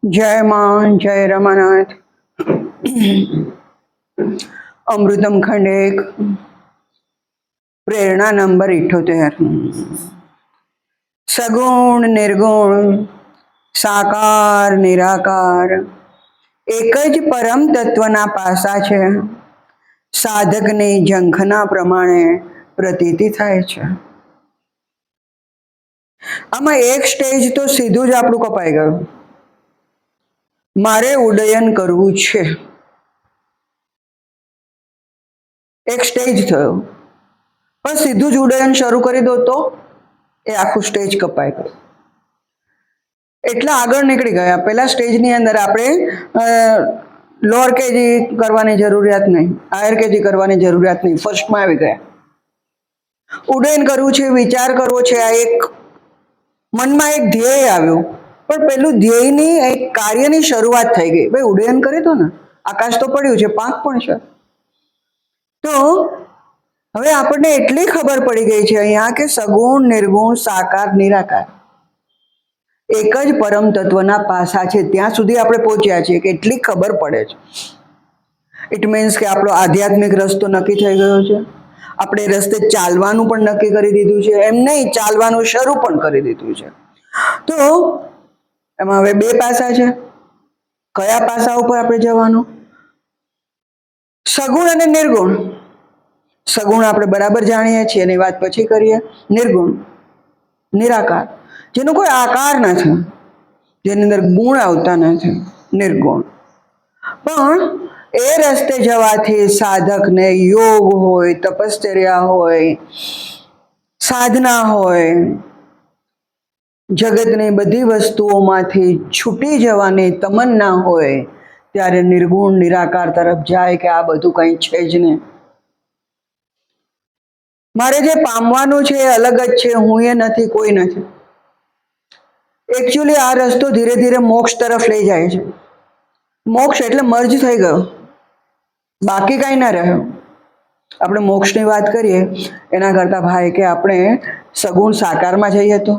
जय मां जय रमानाथ। अमृतम खंड 1 प्रेरणा नंबर 78। सगुण निर्गुण साकार निराकार एक ज परम तत्वना पासा छे। साधकनी ઝંખના પ્રમાણે પ્રતીતિ થાય છે। આમાં એક સ્ટેજ તો સીધું જ આપણું કપાઈ ગયું। મારે ઉડ્ડયન કરવું છે, એક સ્ટેજ થયો, પણ સીધું જ ઉડ્ડયન શરૂ કરી દો તો એ આખું સ્ટેજ કપાઈ ગયું। એટલા આગળ નીકળી ગયા। પહેલા સ્ટેજની અંદર આપણે લોઅર કેજી કરવાની જરૂરિયાત નહીં, હાયર કેજી કરવાની જરૂરિયાત નહીં, ફર્સ્ટમાં આવી ગયા। ઉડ્ડયન કરવું છે, વિચાર કરવો છે, આ એક મનમાં એક ધ્યેય આવ્યું, પણ પેલું ધ્યેયની એક કાર્યની શરૂઆત થઈ ગઈ। ભાઈ ઉડ્ડયન કરી દો ને, આકાશ તો પડ્યું છે, પાંખ પણ છે। તો હવે આપણને એટલી ખબર પડી ગઈ છે અહીંયા કે સગુણ નિર્ગુણ સાકાર નિરાકાર એક જ પરમ તત્વના પાસા છે। ત્યાં સુધી આપણે પહોંચ્યા છીએ કે એટલી ખબર પડે છે। ઇટ મીન્સ કે આપણો આધ્યાત્મિક રસ્તો નક્કી થઈ ગયો છે। આપણે રસ્તે ચાલવાનું પણ નક્કી કરી દીધું છે, એમ નહીં ચાલવાનું શરૂ પણ કરી દીધું છે। તો એમાં હવે બે પાસા છે। કયા પાસા ઉપર આપણે જવાનું? સગુણ અને નિર્ગુણ। સગુણ આપણે બરાબર જાણીએ છીએ, એની વાત પછી કરીએ। નિર્ગુણ નિરાકાર, જેનો કોઈ આકાર નથી, જેની અંદર ગુણ આવતા નથી, નિર્ગુણ। પણ એ રસ્તે જવાથી સાધકને યોગ હોય, તપશ્ચર્યા હોય, સાધના હોય, જગતની બધી વસ્તુઓમાંથી છૂટી જવાની તમન્ના હોય, ત્યારે નિર્ગુણ નિરાકાર તરફ જાય કે આ બધું કંઈ છે જ નહીં, મારે જે પામવાનું છે એ અલગ જ છે, હું એ નથી, કોઈ નથી। એકચ્યુઅલી આ રસ્તો ધીરે ધીરે મોક્ષ તરફ લઈ જાય છે। મોક્ષ એટલે મર્જ થઈ ગયો, બાકી કાંઈ ના રહ્યું। આપણે મોક્ષની વાત કરીએ એના કરતા ભાઈ કે આપણે સગુણ સાકારમાં જઈએ તો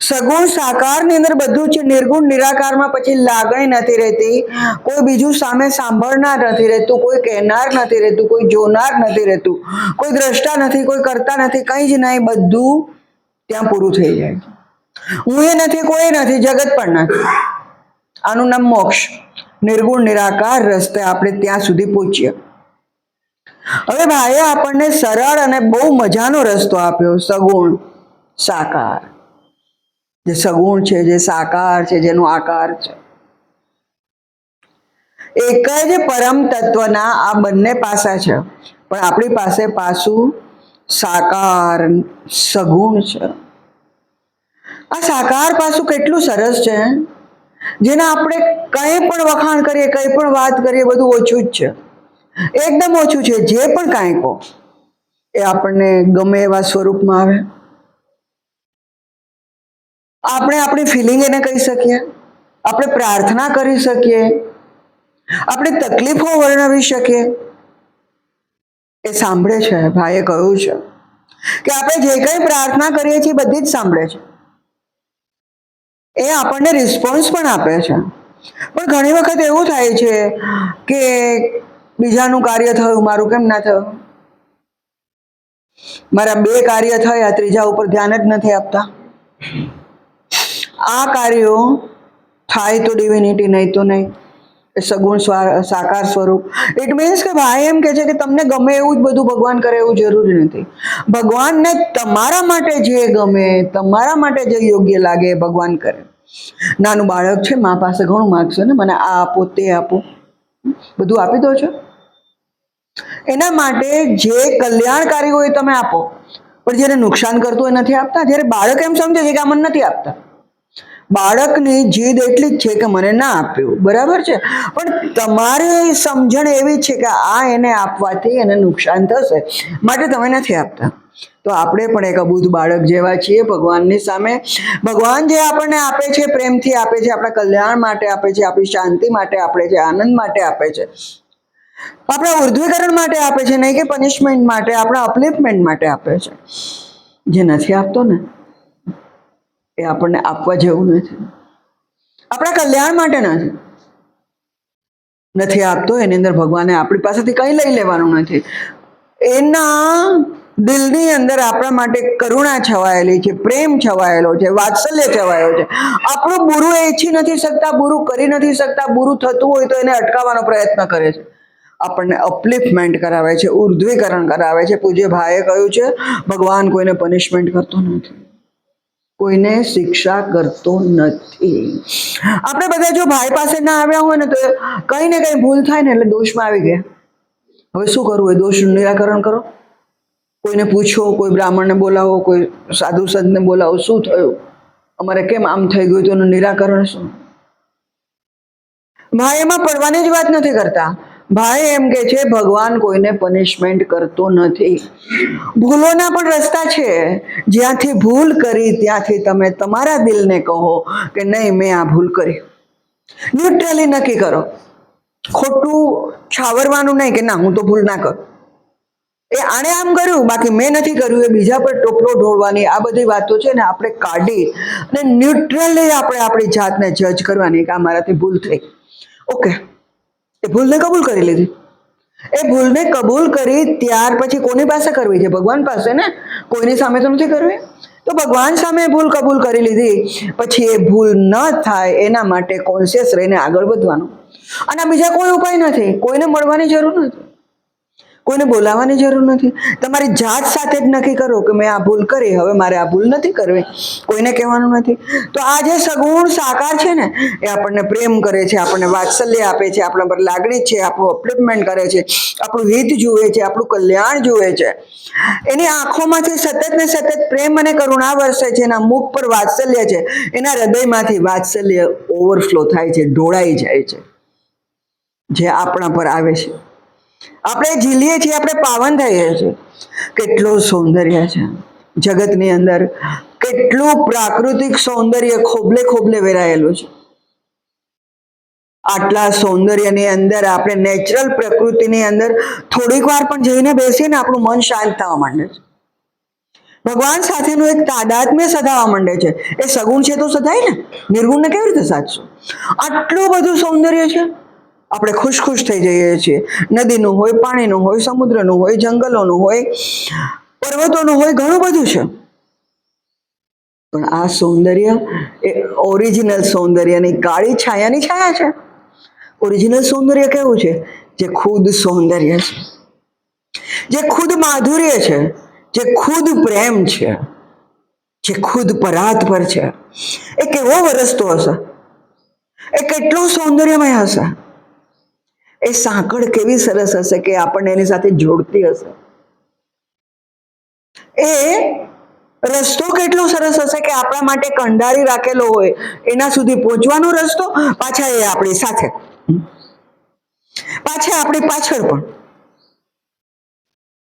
સગુણ સાકારની અંદર બધું છે। નિર્ગુણ નિરાકારમાં પછી લાગણી નથી રહેતી, કોઈ બીજું સામે સાંભળનાર નથી રહેતું, કોઈ કહેનાર નથી રહેતું, કોઈ જોનાર નથી રહેતું, કોઈ દ્રષ્ટા નથી, કોઈ કરતા નથી, કંઈ જ નહીં, બધું ત્યાં પૂરું થઈ જાય। હું એ નથી, કોઈ નથી, જગત પણ નથી, આનું નામ મોક્ષ। નિર્ગુણ નિરાકાર રસ્તે આપણે ત્યાં સુધી પહોંચીએ। હવે ભાઈએ આપણને સરળ અને બહુ મજાનો રસ્તો આપ્યો, સગુણ સાકાર। જે સગુણ છે, જે સાકાર છે, જેનો આકાર છે, એક જ પરમ તત્વના આ બંને પાસા છે, પણ આપણી પાસે પાસું સાકાર સગુણ છે। આ સાકાર પાસું કેટલું સરસ છે, જેના આપણે કંઈ પણ વખાણ કરીએ, કંઈ પણ વાત કરીએ, બધું ઓછું જ છે, એકદમ ઓછું છે। જે પણ કાંઈ કહો એ આપણને ગમે એવા સ્વરૂપમાં આવે। આપણે આપણી ફિલિંગ એને કહી શકીએ, આપણે પ્રાર્થના કરી શકીએ, આપણે તકલીફો વર્ણવી શકીએ। એ સાંભળે છે। ભાઈએ કહ્યું છે કે આપણે જે કંઈ પ્રાર્થના કરીએ છીએ બધી જ સાંભળે છે, એ આપણને રિસ્પોન્સ પણ આપે છે। પણ ઘણી વખત એવું થાય છે કે બીજાનું કાર્ય થયું, મારું કેમ ના થયું? મારા બે કાર્ય થયા, ત્રીજા ઉપર ધ્યાન જ નથી આપતા। આ કાર્યો થાય તો ડિવિનિટી, નહીં તો નહીં, એ સગુણ સાકાર સ્વરૂપ। ઇટ મીન્સ કે ભાઈ એમ કહે છે કે તમને ગમે એવું જ બધું ભગવાન કરે એવું જરૂરી નથી। ભગવાનને તમારા માટે જે ગમે, તમારા માટે જે યોગ્ય લાગે એ ભગવાન કરે। નાનું બાળક છે, મા પાસે ઘણું માગશે ને, મને આ આપો, તે આપો, બધું આપી દો છો। એના માટે જે કલ્યાણકારી હોય તમે આપો, પણ જેને નુકસાન કરતું હોય નથી આપતા। જ્યારે બાળક એમ સમજે છે કે આ મને નથી આપતા, બાળકની જીદ એટલી જ છે કે મને ના આપ્યું, બરાબર છે, પણ તમારી સમજણ એવી છે કે આ એને આપવાથી એને નુકસાન થશે, માટે તમે નથી આપતા। તો આપણે પણ એક અબૂધ બાળક જેવા છીએ ભગવાનની સામે। ભગવાન જે આપણને આપે છે, પ્રેમથી આપે છે, આપણા કલ્યાણ માટે આપે છે, આપણી શાંતિ માટે આપે છે, આનંદ માટે આપે છે, આપણા ઉર્ધ્વીકરણ માટે આપે છે, નહીં કે પનિશમેન્ટ માટે, આપણા અપલિફમેન્ટ માટે આપે છે। જે નથી આપતો ને એ આપણને આપવા જેવું નથી। આપણા કલ્યાણ માટે નથી આપતો. એની અંદર ભગવાને આપણી પાસેથી કંઈ લઈ લેવાનું નથી. એના દિલની અંદર આપણા માટે કરુણા છવાયેલી છે, પ્રેમ છવાયેલો છે, વાત્સલ્ય છવાયેલો છે. આપણું બુરું એ ઈચ્છી નથી શકતા, બુરું કરી નથી શકતા. બુરું થતું હોય તો એને અટકાવવાનો પ્રયત્ન કરે છે. આપણને અપલિફમેન્ટ કરાવે છે, ઉર્ધ્વીકરણ કરાવે છે. પૂજ્ય ભાઈએ કહ્યું છે, ભગવાન કોઈને પનિશમેન્ટ કરતો નથી, કોઈને શિક્ષા કરતો નથી. આપણે બધા જો ભાઈ પાસે ના આવ્યા હોય ને તો કઈ ને કઈ ભૂલ થાય ને એટલે દોષમાં આવી ગયા. હવે શું કરવું? એ દોષનું નિરાકરણ કરો. કોઈને પૂછો, કોઈ બ્રાહ્મણને બોલાવો, કોઈ સાધુ સંતને બોલાવો, શું થયું, અમારે કેમ આમ થઈ ગયું, તો એનું નિરાકરણ શું? ભાઈ એમાં પડવાની જ વાત નથી કરતા. ભાઈ એમ કે છે ભગવાન કોઈને પનિશમેન્ટ કરતો નથી. ભૂલોના પણ રસ્તા છે. જ્યાંથી ભૂલ કરી ત્યાંથી તમે તમારા દિલને કહો કે નહીં, મેં આ ભૂલ કરી. ન્યુટ્રલી નક્કી કરો. ખોટું છાવરવાનું નહીં કે ના હું તો ભૂલ ના કરું, એ આણે આમ કર્યું બાકી મેં નથી કર્યું, એ બીજા પર ટોપલો ઢોળવાની આ બધી વાતો છે ને આપણે કાઢી અને ન્યુટ્રલી આપણે આપણી જાતને જજ કરવાની કે આ મારાથી ભૂલ થઈ. ઓકે, એ ભૂલને કબૂલ કરી લીધી. એ ભૂલને કબૂલ કરી ત્યાર પછી કોની પાસે કરવી છે? ભગવાન પાસે ને. કોઈની સામે તો નથી કરવી. તો ભગવાન સામે ભૂલ કબૂલ કરી લીધી પછી એ ભૂલ ન થાય એના માટે કોન્શિયસ રહીને આગળ વધવાનું. અને બીજા કોઈ ઉપાય નથી. કોઈને મળવાની જરૂર નથી, કોઈને બોલાવવાની જરૂર નથી. તમારી જાત સાથે જ નક્કી કરો કે મેં આ ભૂલ કરી, હવે મારે આ ભૂલ નથી કરવી. કોઈને કહેવાનું નથી. તો આ જે સગુણ સાકાર છે ને એ આપણને પ્રેમ કરે છે, આપણને વાત્સલ્ય આપે છે, આપણા પર લાગણી છે, આપણું અપલિફમેન્ટ કરે છે, આપણું હિત જુએ છે, આપણું કલ્યાણ જુએ છે. એની આંખોમાંથી સતત ને સતત પ્રેમ અને કરુણા વરસે છે. એના મુખ પર વાત્સલ્ય છે. એના હૃદયમાંથી વાત્સલ્ય ઓવરફ્લો થાય છે, ઢોળાઈ જાય છે, જે આપણા પર આવે છે. આપણે ઝીલીએ છીએ, આપણે પાવન થઈએ છીએ. કેટલું સૌંદર્ય છે જગતની અંદર, કેટલું પ્રાકૃતિક સૌંદર્ય ખોબલે ખોબલે વેરાયેલું છે. આટલા સૌંદર્યની અંદર આપણે નેચરલ પ્રકૃતિની અંદર થોડીક વાર પણ જઈને બેસીએ ને આપણું મન શાંત થવા માંડે છે. ભગવાન સાથેનું એક તાદાત્મ્ય સધાવા માંડે છે. એ સગુણ છે તો સધાય ને, નિર્ગુણને કેવી રીતે સાધશું? આટલું બધું સૌંદર્ય છે, આપણે ખુશ ખુશ થઈ જઈએ છીએ. નદીનું હોય, પાણીનું હોય, સમુદ્રનું હોય, જંગલોનું હોય, પર્વતોનું હોય, ઘણું બધું છે. પણ આ સૌંદર્ય એ ઓરિજિનલ સૌંદર્યની કાળી છાયાની છાયા છે. ઓરિજિનલ સૌંદર્ય કેવું છે? જે ખુદ સૌંદર્ય છે, જે ખુદ માધુર્ય છે, જે ખુદ પ્રેમ છે, જે ખુદ પરાત્પર છે. એ કેવો વરસતો હશે, એ કેટલું સૌંદર્યમય હશે. એ સાંકળ કેવી સરસ હશે કે આપણને એની સાથે જોડતી હશે. એ રસ્તો કેટલો સરસ હશે કે આપણા માટે કંડારી રાખેલો હોય, એના સુધી પહોંચવાનો રસ્તો, પાછા એ આપણી સાથે, પાછા આપણી પાછળ પણ.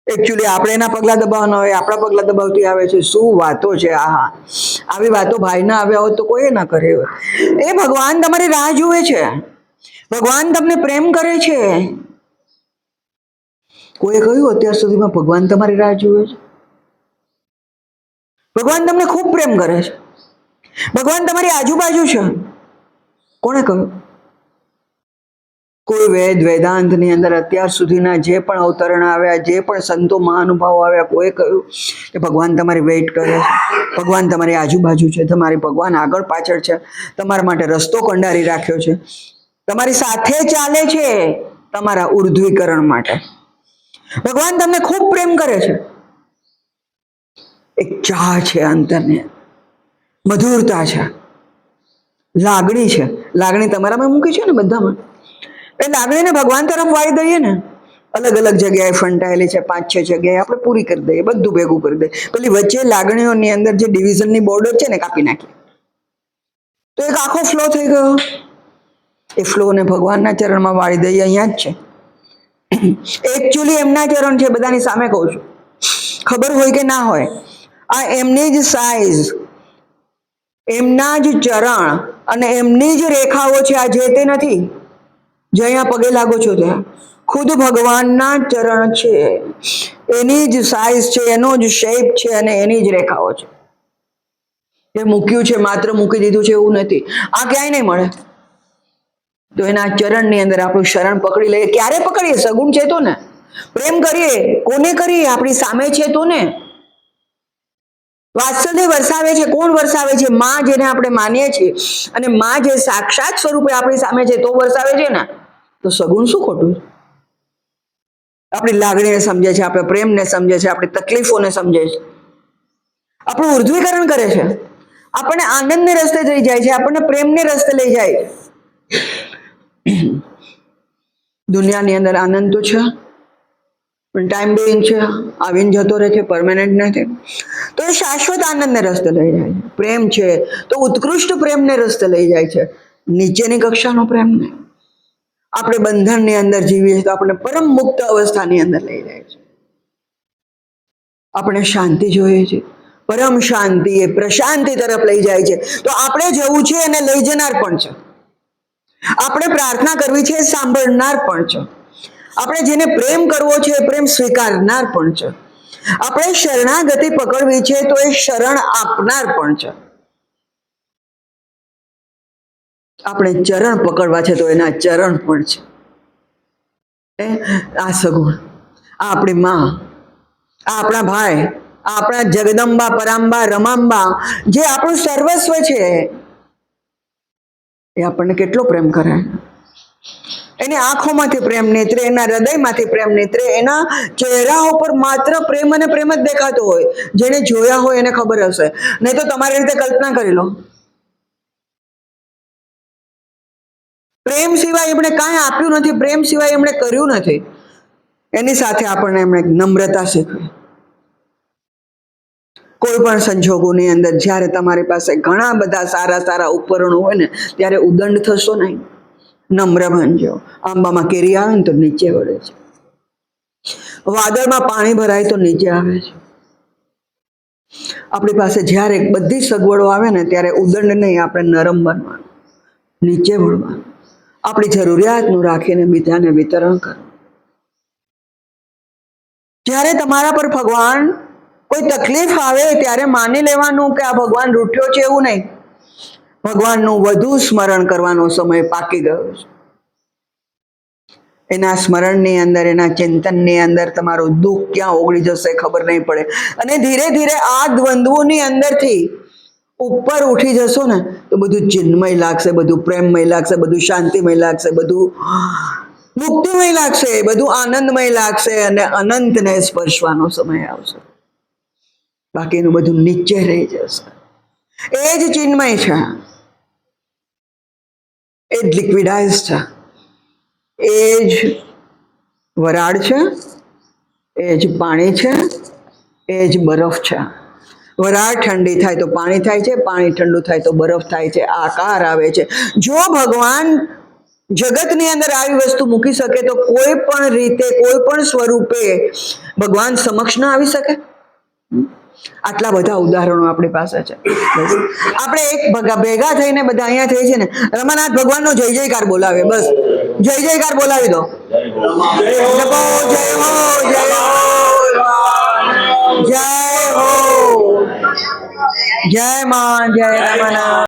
એકચ્યુઅલી આપણે એના પગલા દબાવવાના હોય, આપણા પગલા દબાવતી આવે છે. શું વાતો છે! આહા, આવી વાતો ભાઈના આવ્યા હોત તો કોઈ ના કરે. એ ભગવાન તમારી રાહ જુએ છે. ભગવાન તમને પ્રેમ કરે છે. કોઈએ કહ્યું અત્યાર સુધીમાં ભગવાન તમારી રાહ જુએ છે? ભગવાન તમને ખૂબ પ્રેમ કરે છે. ભગવાન તમારી આજુબાજુ છે. કોણે કહ્યું? કોઈ વેદાંતની અંદર અત્યાર સુધીના જે પણ અવતરણ આવ્યા, જે પણ સંતો મહાનુભાવો આવ્યા, કોઈ કહ્યું કે ભગવાન તમારી વેઇટ કરે છે, ભગવાન તમારી આજુબાજુ છે, તમારી ભગવાન આગળ પાછળ છે, તમારા માટે રસ્તો કંડારી રાખ્યો છે, તમારી સાથે ચાલે છે, તમારા ઉર્ધ્વીકરણ માટે. ભગવાન તમને ખૂબ પ્રેમ કરે છે. એક ચાહ છે અંતરની, મધુરતા છે, લાગણી છે. લાગણી તમારામાં મૂકી છે ને બધામાં. એ લાગણીને ભગવાન તરફ વાળી દઈએ ને, અલગ અલગ જગ્યાએ ફંટાયેલી છે, 5-6 જગ્યાએ આપણે પૂરી કરી દઈએ, બધું ભેગું કરી દઈએ. પેલી વચ્ચે લાગણીઓની અંદર જે ડિવિઝનની બોર્ડર છે ને કાપી નાખીએ તો એક આખો ફ્લો થઈ ગયો. એ ફ્લોને ભગવાનના ચરણમાં વાળી દઈએ, અહીંયા જ છે. એકચ્યુઅલી એમના ચરણ છે, બધાની સામે કહું છું, ખબર હોય કે ના હોય. આ એમની જ સાઈઝ, એમના જ ચરણ અને એમની જ રેખાઓ છે. આ જે તે નથી જે અહીંયા પગે લાગો છો ત્યાં ખુદ ભગવાનના ચરણ છે. એની જ સાઈઝ છે, એનો જ શેપ છે અને એની જ રેખાઓ છે. એ મૂક્યું છે, માત્ર મૂકી દીધું છે એવું નથી. આ ક્યાંય નહીં મળે. તો એના ચરણની અંદર આપણું શરણ પકડી લઈએ. ક્યારે પકડીએ? સગુણ છે તો ને. પ્રેમ કરીએ કોને કરીએ? આપણી સામે છે તો ને. વાત્સલ્ય વરસાવે છે કોણ વરસાવે છે? માં, જેને આપણે માનીએ છીએ, અને માં જે સાક્ષાત સ્વરૂપે આપણી સામે છે તો વરસાવે છે ને. તો સગુણ શું ખોટું? આપણી લાગણીને સમજે છે, આપણે પ્રેમને સમજે છે, આપણી તકલીફોને સમજે છે, આપણું ઉર્ધ્વીકરણ કરે છે, આપણને આનંદને રસ્તે લઈ જાય છે, આપણને પ્રેમને રસ્તે લઈ જાય. દુનિયાની અંદર આનંદ તો છે પણ ટાઈમ બેઇંગ છે, આવીને જતો રહે છે, પરમેનન્ટ નથી. તો એ શાશ્વત આનંદને રસ્તે લઈ જાય છે. પ્રેમ છે તો ઉત્કૃષ્ટ પ્રેમને રસ્તે લઈ જાય છે, નીચેની કક્ષાનો પ્રેમ નહીં. આપણે બંધનની અંદર જીવીએ તો આપણે પરમ મુક્ત અવસ્થાની અંદર લઈ જાય છે. આપણે શાંતિ જોઈએ છે, પરમ શાંતિ એ પ્રશાંતિ તરફ લઈ જાય છે. તો આપણે જવું છે અને લઈ જનાર પણ છે. આપણે પ્રાર્થના કરવી છે, સાંભળનાર પણ છે. આપણે જેને પ્રેમ કરવો છે એ પ્રેમ સ્વીકારનાર પણ છે. આપણે શરણાગતિ પકડવી છે તો એ શરણ આપનાર પણ છે. આપણે ચરણ પકડવા છે તો એના ચરણ પણ છે. આ સગુણ, આ આપણી માં, આ આપણા ભાઈ, આ આપણા જગદંબા, પરાંબા, રમાંબા, જે આપણું સર્વસ્વ છે, એ આપણને કેટલો પ્રેમ કરે. એની આંખોમાંથી પ્રેમ નેત્રે, એના હૃદયમાંથી પ્રેમ નેત્રે, એના ચહેરા ઉપર માત્ર પ્રેમ અને પ્રેમ જ દેખાતો હોય. જેને જોયા હોય એને ખબર હશે, નહીં તો તમારી રીતે કલ્પના કરી લો. પ્રેમ સિવાય એમણે કાંઈ આપ્યું નથી, પ્રેમ સિવાય એમણે કર્યું નથી. એની સાથે આપણને એમણે નમ્રતા શીખવી. કોઈ પણ સંજોગોની અંદર જ્યારે તમારી પાસે ઘણા બધા સારા સારા ઉપકરણો હોય ને, ત્યારે ઉદંડ થશો નહીં, નમ્ર બનજો. આંબામાં કેરી આવે ને તો નીચે વળે છે, વાદળમાં પાણી ભરાય તો નીચે આવે છે. આપણી પાસે જ્યારે બધી સગવડો આવે ને ત્યારે ઉદંડ નહીં, આપણે નરમ બનવાનું, નીચે વળવાનું, આપણી જરૂરિયાતનું રાખીને બીજાને વિતરણ કરવું. જ્યારે તમારા પર ભગવાન કોઈ તકલીફ આવે ત્યારે માની લેવાનું કે આ ભગવાન રૂઠ્યો છે એવું નહીં. ભગવાનનું વધુ સ્મરણ કરવાનો સમય પાકી ગયો છે. એના સ્મરણની અંદર, એના ચિંતનની અંદર તમારું દુઃખ ક્યાં ઓગળી જશે ખબર નહીં પડે. અને ધીરે ધીરે આ દ્વંદ્વોની અંદરથી ઉપર ઉઠી જશો ને તો બધું ચિન્મય લાગશે, બધું પ્રેમમય લાગશે, બધું શાંતિમય લાગશે, બધું મુક્તિમય લાગશે, બધું આનંદમય લાગશે, અને અનંતને સ્પર્શવાનો સમય આવશે. બાકીનું બધું નીચે રહી જશે. એ જ ચિન્મય છે, એ જ લિક્વિડાઇઝ છે, એ જ વરાળ છે, એ જ પાણી છે, એ જ બરફ છે. વરાળ ઠંડી થાય તો પાણી થાય છે, પાણી ઠંડુ થાય તો બરફ થાય છે, આકાર આવે છે. જો ભગવાન જગતની અંદર આવી વસ્તુ મૂકી શકે તો કોઈ પણ રીતે, કોઈ પણ સ્વરૂપે ભગવાન સમક્ષ ન આવી શકે? આટલા બધા ઉદાહરણો આપણી પાસે છે. આપણે એક ભેગા થઈને બધા અહીંયા થઈ છે ને, રમાનાથ ભગવાનનો જય જયકાર બોલાવે, બસ જય જયકાર બોલાવી દો. જય હો, જય હો, જય હો, જય માં, જય રમાનાથ.